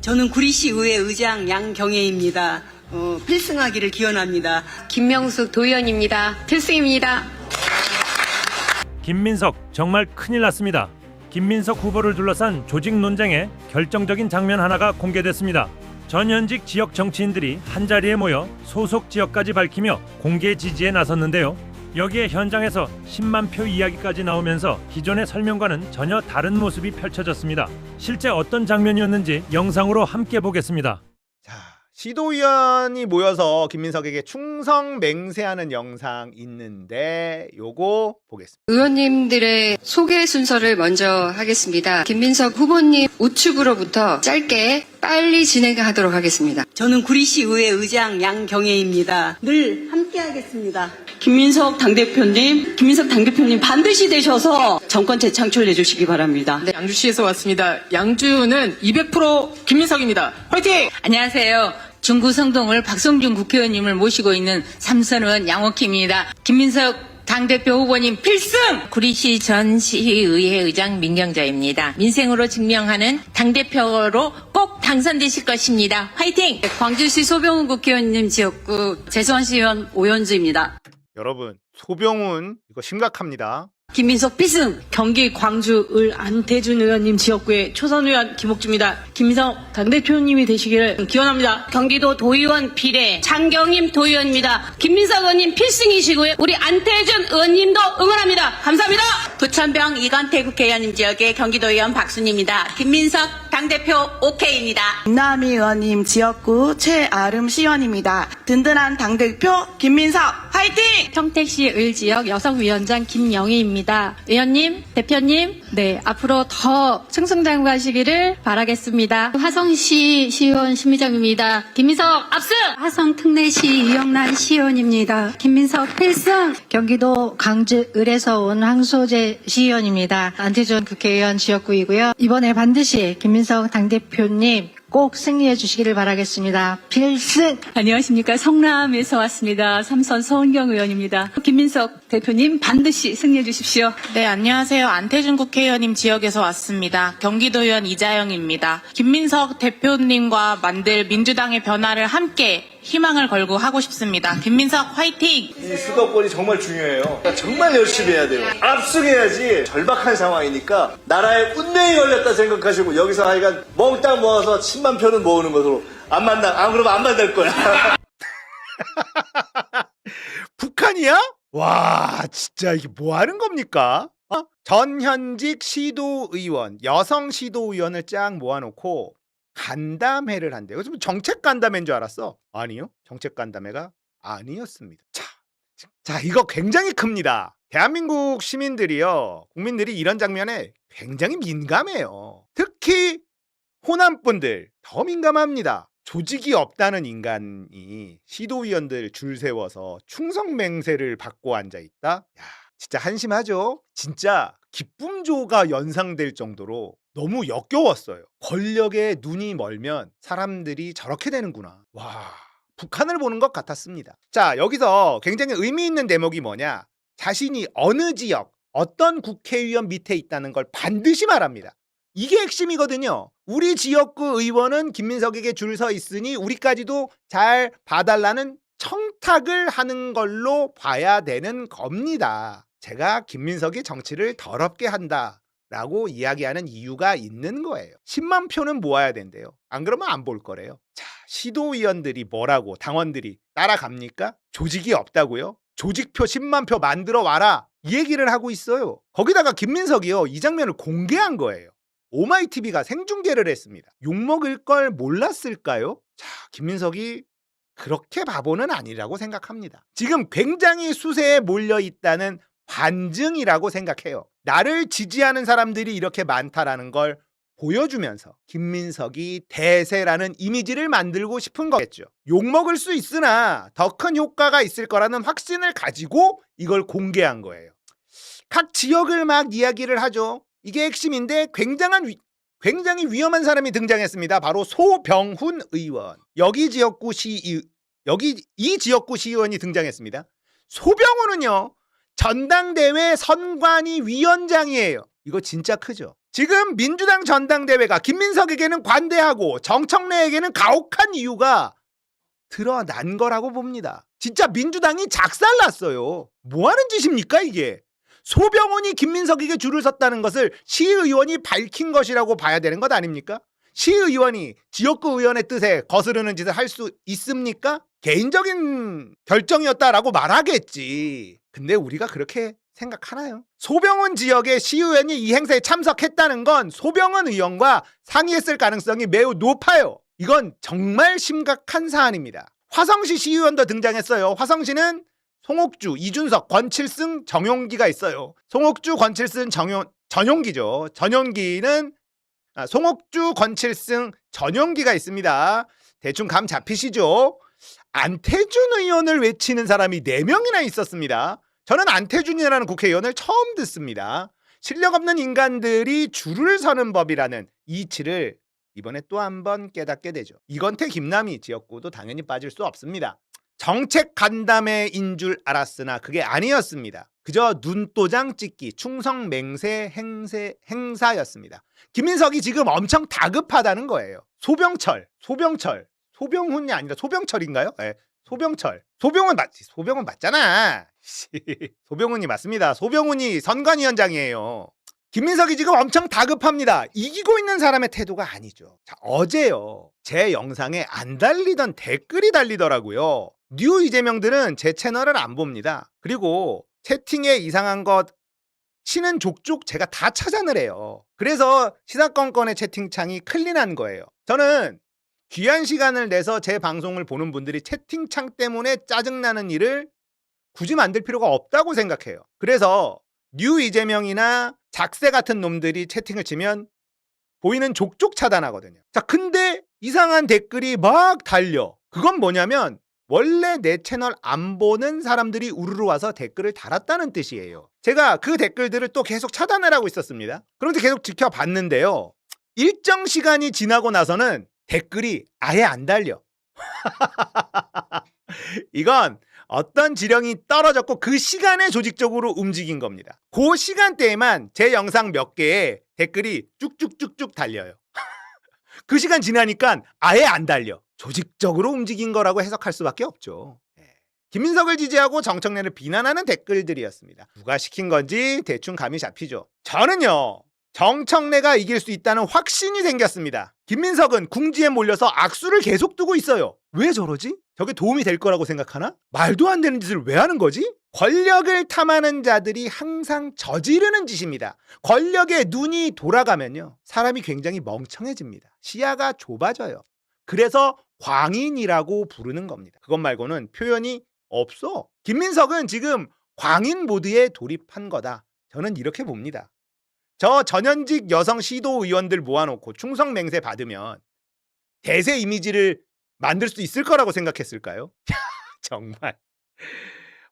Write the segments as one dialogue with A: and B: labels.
A: 저는 구리시 의회 의장 양경애입니다. 필승하기를 기원합니다.
B: 김명숙 도의원입니다. 필승입니다.
C: 김민석 정말 큰일 났습니다. 김민석 후보를 둘러싼 조직 논쟁에 결정적인 장면 하나가 공개됐습니다. 전현직 지역 정치인들이 한자리에 모여 소속 지역까지 밝히며 공개 지지에 나섰는데요. 여기에 현장에서 10만 표 이야기까지 나오면서 기존의 설명과는 전혀 다른 모습이 펼쳐졌습니다. 실제 어떤 장면이었는지 영상으로 함께 보겠습니다.
D: 자, 시도위원이 모여서 김민석에게 충성 맹세하는 영상 있는데 요거 보겠습니다.
B: 의원님들의 소개 순서를 먼저 하겠습니다. 김민석 후보님 우측으로부터 짧게 빨리 진행하도록 하겠습니다.
A: 저는 구리시 의회 의장 양경애입니다. 늘 함께하겠습니다.
E: 김민석 당대표님 반드시 되셔서 정권 재창출 해주시기 바랍니다.
F: 네, 양주시에서 왔습니다. 양주는 200% 김민석입니다. 화이팅!
G: 안녕하세요. 중구 성동을 박성준 국회의원님을 모시고 있는 삼선의원 양옥희입니다. 김민석 당대표 후보님 필승! 구리시 전 시의회 의장 민경자입니다. 민생으로 증명하는 당대표로 꼭 당선되실 것입니다. 화이팅!
E: 광주시 소병훈 국회의원님 지역구 재수환 시의원 오연주입니다.
D: 여러분, 소병훈 이거 심각합니다.
E: 김민석 필승! 경기 광주 을 안태준 의원님 지역구의 초선 의원 김옥주입니다. 김민석 당대표님이 되시기를 기원합니다. 경기도 도의원 비례 장경임 도의원입니다. 김민석 의원님 필승이시고요. 우리 안태준 의원님도 응원합니다. 감사합니다.
G: 부천병 이건태 국회의원님 지역의 경기도의원 박순희입니다. 김민석 당대표 오케이입니다.
H: 김남희 의원님 지역구 최아름 시의원입니다. 든든한 당대표 김민석 화이팅!
I: 평택시 을지역 여성위원장 김영희입니다. 의원님, 대표님, 앞으로 더 승승장구하시기를 바라겠습니다. 화성시 시의원 심미정입니다. 김민석 압승!
J: 화성 특례시 이영란 시의원입니다. 김민석 필승! 경기도 광주 을에서 온 황소재 시의원입니다. 안태준 국회의원 지역구이고요. 이번에 반드시 김민석 당대표님 꼭 승리해 주시기를 바라겠습니다. 필승!
E: 안녕하십니까. 성남에서 왔습니다. 삼선 서은경 의원입니다. 김민석 대표님 반드시 승리해 주십시오.
F: 네, 안녕하세요. 안태준 국회의원님 지역에서 왔습니다. 경기도의원 이자영입니다. 김민석 대표님과 만들 민주당의 변화를 함께 희망을 걸고 하고 싶습니다. 김민석 화이팅!
K: 이 수도권이 정말 중요해요. 정말 열심히 해야 돼요. 압승해야지. 절박한 상황이니까 나라에 운명이 걸렸다 생각하시고 여기서 하여간 몽땅 모아서 10만 표는 모으는 것으로 안 그러면 안 만날 거야.
D: 북한이야? 와, 진짜 이게 뭐 하는 겁니까? 전현직 시도의원, 여성 시도의원을 쫙 모아놓고 간담회를 한대요. 그래서 정책 간담회인 줄 알았어. 아니요. 정책 간담회가 아니었습니다. 자, 이거 굉장히 큽니다. 대한민국 시민들이요. 국민들이 이런 장면에 굉장히 민감해요. 특히 호남분들 더 민감합니다. 조직이 없다는 인간이 시도위원들 줄 세워서 충성맹세를 받고 앉아있다? 야, 진짜 한심하죠? 진짜 기쁨조가 연상될 정도로 너무 역겨웠어요. 권력에 눈이 멀면 사람들이 저렇게 되는구나. 와, 북한을 보는 것 같았습니다. 자, 여기서 굉장히 의미 있는 대목이 뭐냐? 자신이 어느 지역, 어떤 국회의원 밑에 있다는 걸 반드시 말합니다. 이게 핵심이거든요. 우리 지역구 의원은 김민석에게 줄 서 있으니 우리까지도 잘 봐달라는 청탁을 하는 걸로 봐야 되는 겁니다. 제가 김민석이 정치를 더럽게 한다 라고 이야기하는 이유가 있는 거예요. 10만 표는 모아야 된대요. 안 그러면 안 볼 거래요. 자, 시도위원들이 뭐라고 당원들이 따라갑니까? 조직이 없다고요? 조직표 10만 표 만들어 와라 이 얘기를 하고 있어요. 거기다가 김민석이요, 이 장면을 공개한 거예요. 오마이TV가 생중계를 했습니다. 욕먹을 걸 몰랐을까요? 자, 김민석이 그렇게 바보는 아니라고 생각합니다. 지금 굉장히 수세에 몰려있다는 반증이라고 생각해요. 나를 지지하는 사람들이 이렇게 많다라는 걸 보여주면서 김민석이 대세라는 이미지를 만들고 싶은 거겠죠. 욕먹을 수 있으나 더 큰 효과가 있을 거라는 확신을 가지고 이걸 공개한 거예요. 각 지역을 막 이야기를 하죠. 이게 핵심인데 굉장히 위험한 사람이 등장했습니다. 바로 소병훈 의원. 이 지역구 시의원이 등장했습니다. 소병훈은요, 전당대회 선관위 위원장이에요. 이거 진짜 크죠. 지금 민주당 전당대회가 김민석에게는 관대하고 정청래에게는 가혹한 이유가 드러난 거라고 봅니다. 진짜 민주당이 작살났어요. 뭐 하는 짓입니까 이게? 소병훈이 김민석에게 줄을 섰다는 것을 시의원이 밝힌 것이라고 봐야 되는 것 아닙니까? 시의원이 지역구 의원의 뜻에 거스르는 짓을 할 수 있습니까? 개인적인 결정이었다라고 말하겠지. 근데 우리가 그렇게 생각하나요? 소병훈 지역의 시의원이 이 행사에 참석했다는 건 소병훈 의원과 상의했을 가능성이 매우 높아요. 이건 정말 심각한 사안입니다. 화성시 시의원도 등장했어요. 화성시는 송옥주, 이준석, 권칠승, 정용기가 있어요. 송옥주, 권칠승, 전용기죠. 송옥주, 권칠승, 전용기가 있습니다. 대충 감 잡히시죠? 안태준 의원을 외치는 사람이 4명이나 있었습니다. 저는 안태준이라는 국회의원을 처음 듣습니다. 실력 없는 인간들이 줄을 서는 법이라는 이치를 이번에 또 한 번 깨닫게 되죠. 이건태, 김남희 지역구도 당연히 빠질 수 없습니다. 정책 간담회인 줄 알았으나 그게 아니었습니다. 그저 눈도장 찍기, 충성 맹세 행사였습니다. 김민석이 지금 엄청 다급하다는 거예요. 소병훈이 아니라 소병철인가요? 네, 소병훈 맞잖아. 소병훈이 맞습니다. 소병훈이 선관위원장이에요. 김민석이 지금 엄청 다급합니다. 이기고 있는 사람의 태도가 아니죠. 자, 어제요. 제 영상에 안 달리던 댓글이 달리더라고요. 뉴 이재명들은 제 채널을 안 봅니다. 그리고 채팅에 이상한 것 치는 족족 제가 다 찾아내래요. 그래서 시사건건의 채팅창이 클린한 거예요. 저는 귀한 시간을 내서 제 방송을 보는 분들이 채팅창 때문에 짜증나는 일을 굳이 만들 필요가 없다고 생각해요. 그래서 뉴 이재명이나 작세 같은 놈들이 채팅을 치면 보이는 족족 차단하거든요. 자, 근데 이상한 댓글이 막 달려. 그건 뭐냐면 원래 내 채널 안 보는 사람들이 우르르 와서 댓글을 달았다는 뜻이에요. 제가 그 댓글들을 또 계속 차단을 하고 있었습니다. 그런데 계속 지켜봤는데요. 일정 시간이 지나고 나서는 댓글이 아예 안 달려. 이건 어떤 지령이 떨어졌고 그 시간에 조직적으로 움직인 겁니다. 그 시간대에만 제 영상 몇 개에 댓글이 쭉쭉쭉쭉 달려요. 그 시간 지나니까 아예 안 달려. 조직적으로 움직인 거라고 해석할 수밖에 없죠. 김민석을 지지하고 정청래를 비난하는 댓글들이었습니다. 누가 시킨 건지 대충 감이 잡히죠. 저는요, 정청래가 이길 수 있다는 확신이 생겼습니다. 김민석은 궁지에 몰려서 악수를 계속 두고 있어요. 왜 저러지? 저게 도움이 될 거라고 생각하나? 말도 안 되는 짓을 왜 하는 거지? 권력을 탐하는 자들이 항상 저지르는 짓입니다. 권력에 눈이 돌아가면요, 사람이 굉장히 멍청해집니다. 시야가 좁아져요. 그래서 광인이라고 부르는 겁니다. 그것 말고는 표현이 없어. 김민석은 지금 광인 모드에 돌입한 거다. 저는 이렇게 봅니다. 저 전현직 여성 시도의원들 모아놓고 충성 맹세 받으면 대세 이미지를 만들 수 있을 거라고 생각했을까요? 정말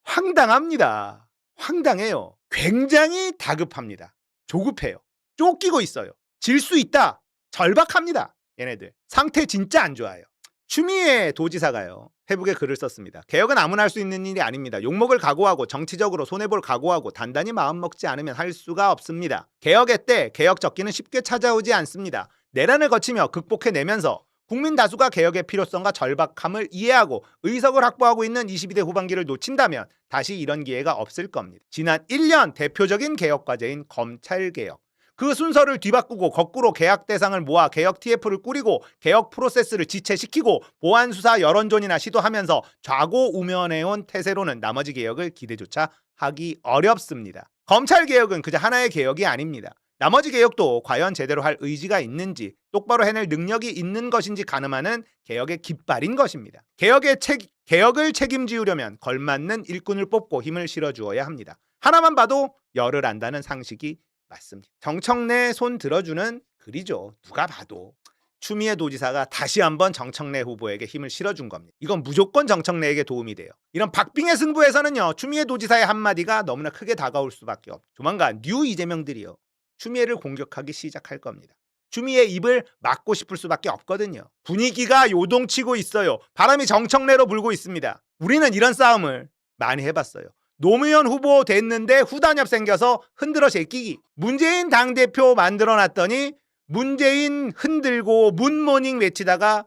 D: 황당합니다. 황당해요. 굉장히 다급합니다. 조급해요. 쫓기고 있어요. 질 수 있다. 절박합니다. 얘네들 상태 진짜 안 좋아요. 추미애 도지사가요, 페북에 글을 썼습니다. 개혁은 아무나 할 수 있는 일이 아닙니다. 욕먹을 각오하고 정치적으로 손해볼 각오하고 단단히 마음먹지 않으면 할 수가 없습니다. 개혁의 때 개혁 적기는 쉽게 찾아오지 않습니다. 내란을 거치며 극복해내면서 국민 다수가 개혁의 필요성과 절박함을 이해하고 의석을 확보하고 있는 22대 후반기를 놓친다면 다시 이런 기회가 없을 겁니다. 지난 1년 대표적인 개혁 과제인 검찰개혁, 그 순서를 뒤바꾸고 거꾸로 개혁 대상을 모아 개혁 TF를 꾸리고 개혁 프로세스를 지체시키고 보안수사 여론전이나 시도하면서 좌고우면해온 태세로는 나머지 개혁을 기대조차 하기 어렵습니다. 검찰개혁은 그저 하나의 개혁이 아닙니다. 나머지 개혁도 과연 제대로 할 의지가 있는지, 똑바로 해낼 능력이 있는 것인지 가늠하는 개혁의 깃발인 것입니다. 개혁을 책임지우려면 걸맞는 일꾼을 뽑고 힘을 실어주어야 합니다. 하나만 봐도 열을 안다는 상식이 맞습니다. 정청래 손 들어주는 글이죠. 누가 봐도. 추미애 도지사가 다시 한번 정청래 후보에게 힘을 실어준 겁니다. 이건 무조건 정청래에게 도움이 돼요. 이런 박빙의 승부에서는요, 추미애 도지사의 한마디가 너무나 크게 다가올 수밖에 없죠. 조만간 뉴 이재명들이요, 추미애를 공격하기 시작할 겁니다. 추미애 입을 막고 싶을 수밖에 없거든요. 분위기가 요동치고 있어요. 바람이 정청래로 불고 있습니다. 우리는 이런 싸움을 많이 해봤어요. 노무현 후보 됐는데 후단협 생겨서 흔들어 제끼기. 문재인 당대표 만들어놨더니 문재인 흔들고 문모닝 외치다가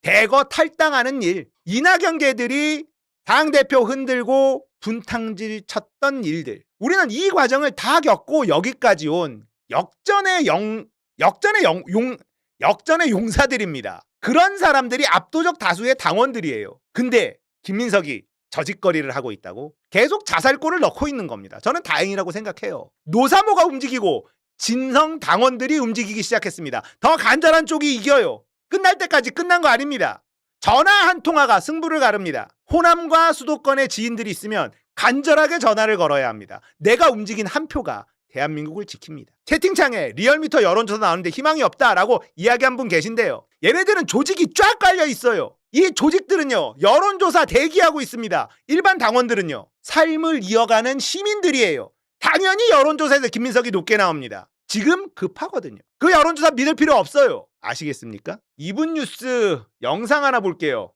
D: 대거 탈당하는 일. 이낙연계들이 당대표 흔들고 분탕질 쳤던 일들. 우리는 이 과정을 다 겪고 여기까지 온 역전의 용사들입니다. 그런 사람들이 압도적 다수의 당원들이에요. 근데 김민석이 저짓거리를 하고 있다고 계속 자살골을 넣고 있는 겁니다. 저는 다행이라고 생각해요. 노사모가 움직이고 진성 당원들이 움직이기 시작했습니다. 더 간절한 쪽이 이겨요. 끝날 때까지 끝난 거 아닙니다. 전화 한 통화가 승부를 가릅니다. 호남과 수도권의 지인들이 있으면 간절하게 전화를 걸어야 합니다. 내가 움직인 한 표가 대한민국을 지킵니다. 채팅창에 리얼미터 여론조사 나오는데 희망이 없다라고 이야기한 분 계신데요. 얘네들은 조직이 쫙 깔려 있어요. 이 조직들은요, 여론조사 대기하고 있습니다. 일반 당원들은요, 삶을 이어가는 시민들이에요. 당연히 여론조사에서 김민석이 높게 나옵니다. 지금 급하거든요. 그 여론조사 믿을 필요 없어요. 아시겠습니까? 2분 뉴스 영상 하나 볼게요.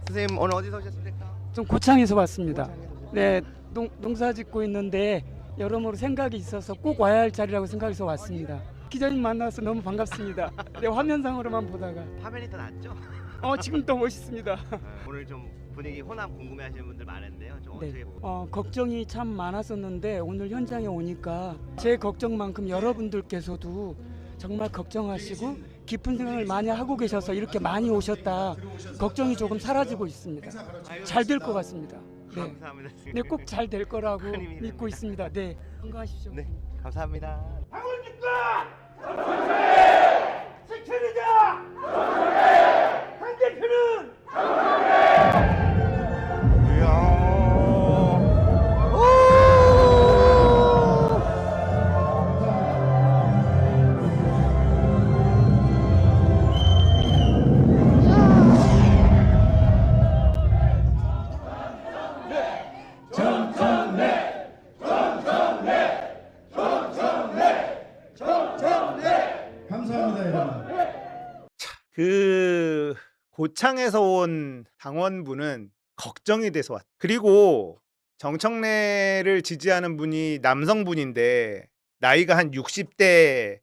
L: 선생님 오늘 어디서 오셨습니까?
M: 좀 고창에서 왔습니다. 네, 농사 짓고 있는데 여러모로 생각이 있어서 꼭 와야 할 자리라고 생각해서 왔습니다. 기자님 만나서 너무 반갑습니다. 네, 화면상으로만 보다가
L: 화면이 더 낫죠?
M: 지금 더 멋있습니다.
L: 오늘 좀 분위기 호남 궁금해하시는 분들 많은데요. 좀
M: 네,
L: 어떻게 보세요?
M: 걱정이 참 많았었는데 오늘 현장에 오니까 제 걱정만큼 여러분들께서도 정말 걱정하시고 깊은 생각을 많이 하고 계셔서 이렇게 많이 오셨다. 걱정이 조금 사라지고 있습니다. 잘 될 것 같습니다. 네,
L: 감사합니다.
M: 네, 꼭 잘 될 거라고 믿고 있습니다. 네, 건강하십시오.
L: 네, 감사합니다.
D: 그 고창에서 온 당원분은 걱정이 돼서 왔. 그리고 정청래를 지지하는 분이 남성분인데 나이가 한 60대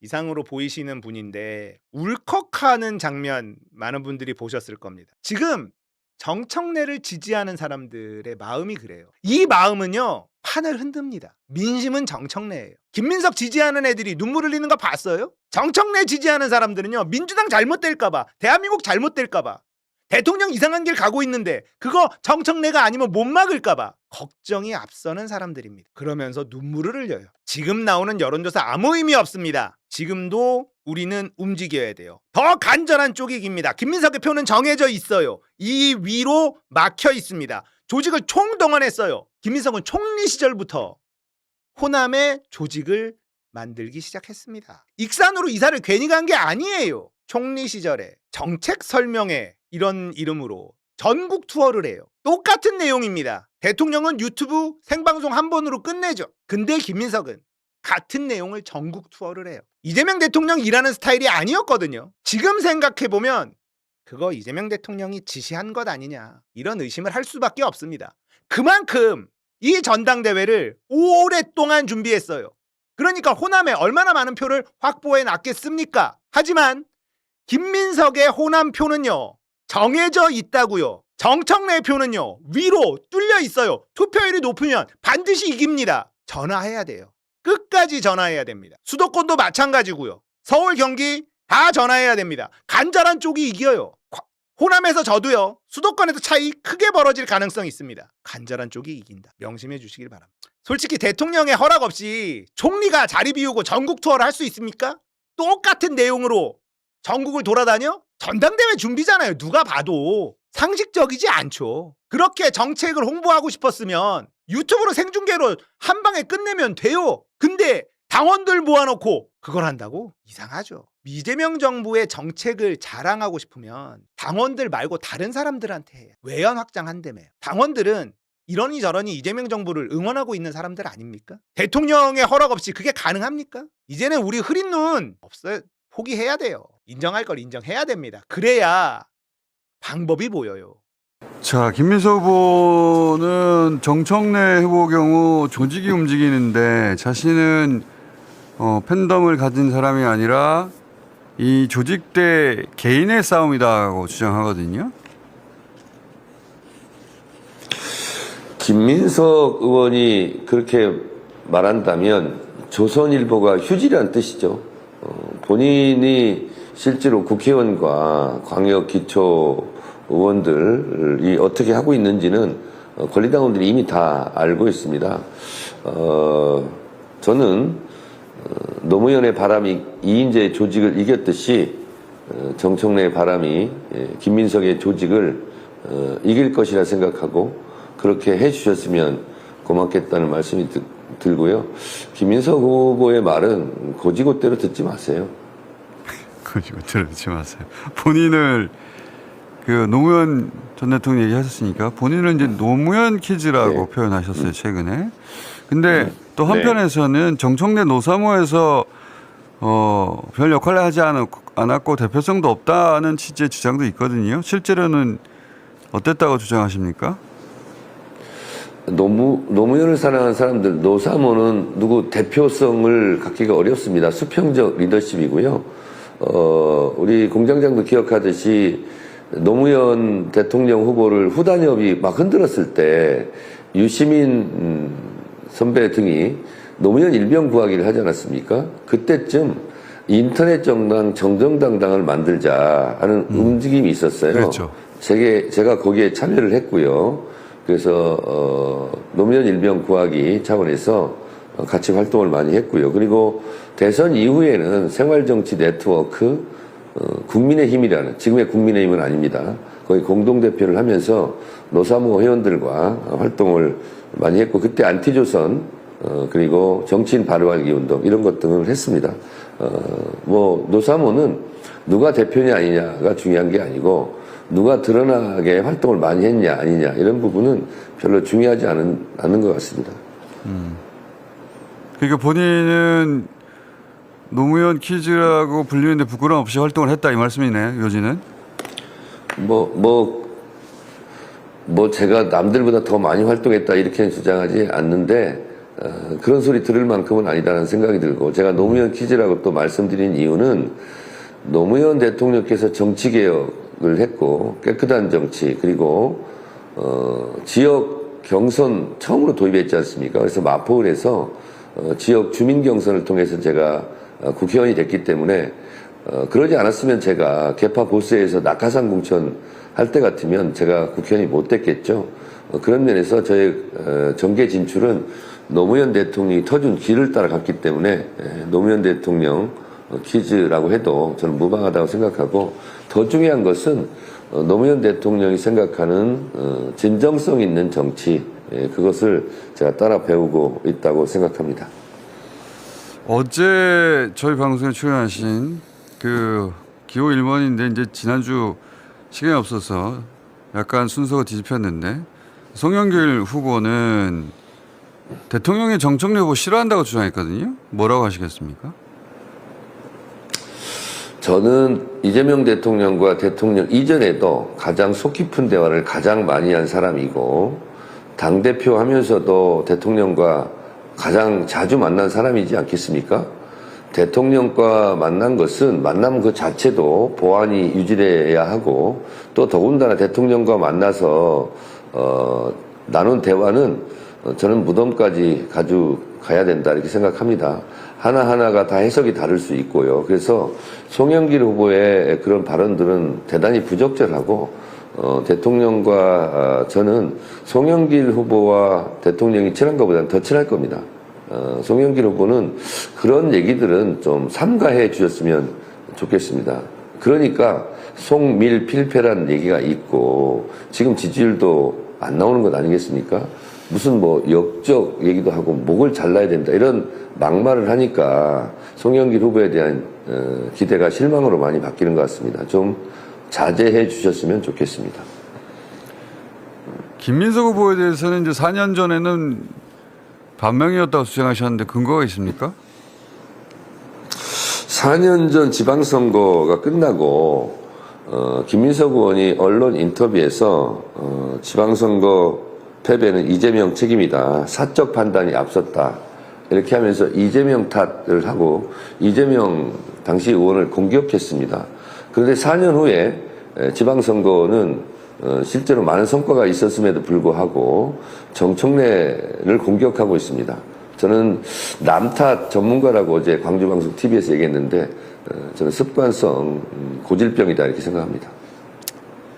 D: 이상으로 보이시는 분인데 울컥하는 장면 많은 분들이 보셨을 겁니다. 지금 정청래를 지지하는 사람들의 마음이 그래요. 이 마음은요, 판을 흔듭니다. 민심은 정청래예요. 김민석 지지하는 애들이 눈물 흘리는 거 봤어요? 정청래 지지하는 사람들은요, 민주당 잘못될까봐, 대한민국 잘못될까봐, 대통령 이상한 길 가고 있는데 그거 정청래가 아니면 못 막을까봐 걱정이 앞서는 사람들입니다. 그러면서 눈물을 흘려요. 지금 나오는 여론조사 아무 의미 없습니다. 지금도 우리는 움직여야 돼요. 더 간절한 쪽이 이깁니다. 김민석의 표는 정해져 있어요. 이 위로 막혀 있습니다. 조직을 총동원했어요. 김민석은 총리 시절부터 호남의 조직을 만들기 시작했습니다. 익산으로 이사를 괜히 간 게 아니에요. 총리 시절에 정책 설명회 이런 이름으로 전국 투어를 해요. 똑같은 내용입니다. 대통령은 유튜브 생방송 한 번으로 끝내죠. 근데 김민석은 같은 내용을 전국 투어를 해요. 이재명 대통령 일하는 스타일이 아니었거든요. 지금 생각해보면 그거 이재명 대통령이 지시한 것 아니냐, 이런 의심을 할 수밖에 없습니다. 그만큼 이 전당대회를 오랫동안 준비했어요. 그러니까 호남에 얼마나 많은 표를 확보해 놨겠습니까? 하지만 김민석의 호남 표는요, 정해져 있다고요. 정청래 표는요, 위로 뚫려 있어요. 투표율이 높으면 반드시 이깁니다. 전화해야 돼요. 끝까지 전화해야 됩니다. 수도권도 마찬가지고요. 서울, 경기 다 전화해야 됩니다. 간절한 쪽이 이겨요. 호남에서 져도요, 수도권에서 차이 크게 벌어질 가능성이 있습니다. 간절한 쪽이 이긴다. 명심해 주시길 바랍니다. 솔직히 대통령의 허락 없이 총리가 자리 비우고 전국 투어를 할 수 있습니까? 똑같은 내용으로 전국을 돌아다녀? 전당대회 준비잖아요. 누가 봐도 상식적이지 않죠. 그렇게 정책을 홍보하고 싶었으면 유튜브로 생중계로 한 방에 끝내면 돼요. 근데 당원들 모아놓고 그걸 한다고? 이상하죠. 이재명 정부의 정책을 자랑하고 싶으면 당원들 말고 다른 사람들한테 해요. 외연 확장한다며요. 당원들은 이러니 저러니 이재명 정부를 응원하고 있는 사람들 아닙니까? 대통령의 허락 없이 그게 가능합니까? 이제는 우리 흐린 눈 없어요. 포기해야 돼요. 인정할 걸 인정해야 됩니다. 그래야 방법이 보여요.
N: 자, 김민석 후보는 정청래 후보 경우 조직이 움직이는데 자신은 팬덤을 가진 사람이 아니라 이 조직 대 개인의 싸움이라고 주장하거든요.
O: 김민석 의원이 그렇게 말한다면 조선일보가 휴지란 뜻이죠. 본인이 실제로 국회의원과 광역기초의원들이 어떻게 하고 있는지는 권리당원들이 이미 다 알고 있습니다. 저는 노무현의 바람이 이인재의 조직을 이겼듯이 정청래의 바람이 김민석의 조직을 이길 것이라 생각하고 그렇게 해주셨으면 고맙겠다는 말씀이 들고요. 김민석 후보의 말은 고지고대로 듣지 마세요.
N: 고지고대로 듣지 마세요. 본인을 그 노무현 전 대통령 얘기하셨으니까 본인은 이제 노무현 키즈라고 표현하셨어요, 최근에. 근데 또 한편에서는 정청래 노사모에서 별 역할을 하지 않았고 대표성도 없다는 취지의 주장도 있거든요. 실제로는 어땠다고 주장하십니까?
O: 노무현을 사랑하는 사람들, 노사모는 누구 대표성을 갖기가 어렵습니다. 수평적 리더십이고요. 우리 공장장도 기억하듯이 노무현 대통령 후보를 후단협이 막 흔들었을 때 유시민 선배 등이 노무현 일병 구하기를 하지 않았습니까? 그때쯤 인터넷 정당 정정당당을 만들자 하는 움직임이 있었어요.
N: 그렇죠.
O: 제가 거기에 참여를 했고요. 그래서 노무현 일병 구하기 차원에서 같이 활동을 많이 했고요. 그리고 대선 이후에는 생활정치 네트워크 국민의힘이라는, 지금의 국민의힘은 아닙니다. 거기 공동대표를 하면서 노사모 회원들과 활동을 많이 했고, 그때 안티조선 그리고 정치인 바로알기 운동 이런 것 등을 했습니다. 노사모는 누가 대표냐 아니냐가 중요한 게 아니고 누가 드러나게 활동을 많이 했냐 아니냐 이런 부분은 별로 중요하지 않은 것 같습니다.
N: 그러니까 본인은 노무현 키즈라고 불리는데 부끄럼 없이 활동을 했다 이 말씀이네, 요지는.
O: 제가 남들보다 더 많이 활동했다 이렇게는 주장하지 않는데 그런 소리 들을 만큼은 아니다라는 생각이 들고, 제가 노무현 키즈라고 또 말씀드린 이유는 노무현 대통령께서 정치개혁을 했고 깨끗한 정치, 그리고 지역 경선 처음으로 도입했지 않습니까? 그래서 마포을에서 지역 주민 경선을 통해서 제가 국회의원이 됐기 때문에 그러지 않았으면 제가 개파 보수에서 낙하산 공천 할 때 같으면 제가 국회의원이 못 됐겠죠. 그런 면에서 저의 정계 진출은 노무현 대통령이 터준 길을 따라갔기 때문에 노무현 대통령 키즈라고 해도 저는 무방하다고 생각하고, 더 중요한 것은 노무현 대통령이 생각하는 진정성 있는 정치, 그것을 제가 따라 배우고 있다고 생각합니다.
N: 어제 저희 방송에 출연하신 그 기호 1번인데 이제 지난주 시간이 없어서 약간 순서가 뒤집혔는데, 송영길 후보는 대통령이 정청래 후보 싫어한다고 주장했거든요. 뭐라고 하시겠습니까?
O: 저는 이재명 대통령과 대통령 이전에도 가장 속 깊은 대화를 가장 많이 한 사람이고, 당대표 하면서도 대통령과 가장 자주 만난 사람이지 않겠습니까? 대통령과 만난 것은 만남 그 자체도 보안이 유지돼야 하고, 또 더군다나 대통령과 만나서 나눈 대화는 저는 무덤까지 가져가야 된다 이렇게 생각합니다. 하나하나가 다 해석이 다를 수 있고요. 그래서 송영길 후보의 그런 발언들은 대단히 부적절하고, 대통령과 저는 송영길 후보와 대통령이 친한 것보다는 더 친할 겁니다. 송영길 후보는 그런 얘기들은 좀 삼가해 주셨으면 좋겠습니다. 그러니까 송밀 필패라는 얘기가 있고 지금 지지율도 안 나오는 것 아니겠습니까? 무슨 역적 얘기도 하고 목을 잘라야 된다 이런 막말을 하니까 송영길 후보에 대한 기대가 실망으로 많이 바뀌는 것 같습니다. 좀 자제해 주셨으면 좋겠습니다.
N: 김민석 후보에 대해서는 이제 4년 전에는 반명이었다고 주장하셨는데 근거가 있습니까?
O: 4년 전 지방선거가 끝나고 김민석 의원이 언론 인터뷰에서 지방선거 패배는 이재명 책임이다. 사적 판단이 앞섰다. 이렇게 하면서 이재명 탓을 하고 이재명 당시 의원을 공격했습니다. 그런데 4년 후에 지방선거는 실제로 많은 성과가 있었음에도 불구하고 정청래를 공격하고 있습니다. 저는 남탓 전문가라고 어제 광주방송 TV에서 얘기했는데 저는 습관성 고질병이다 이렇게 생각합니다.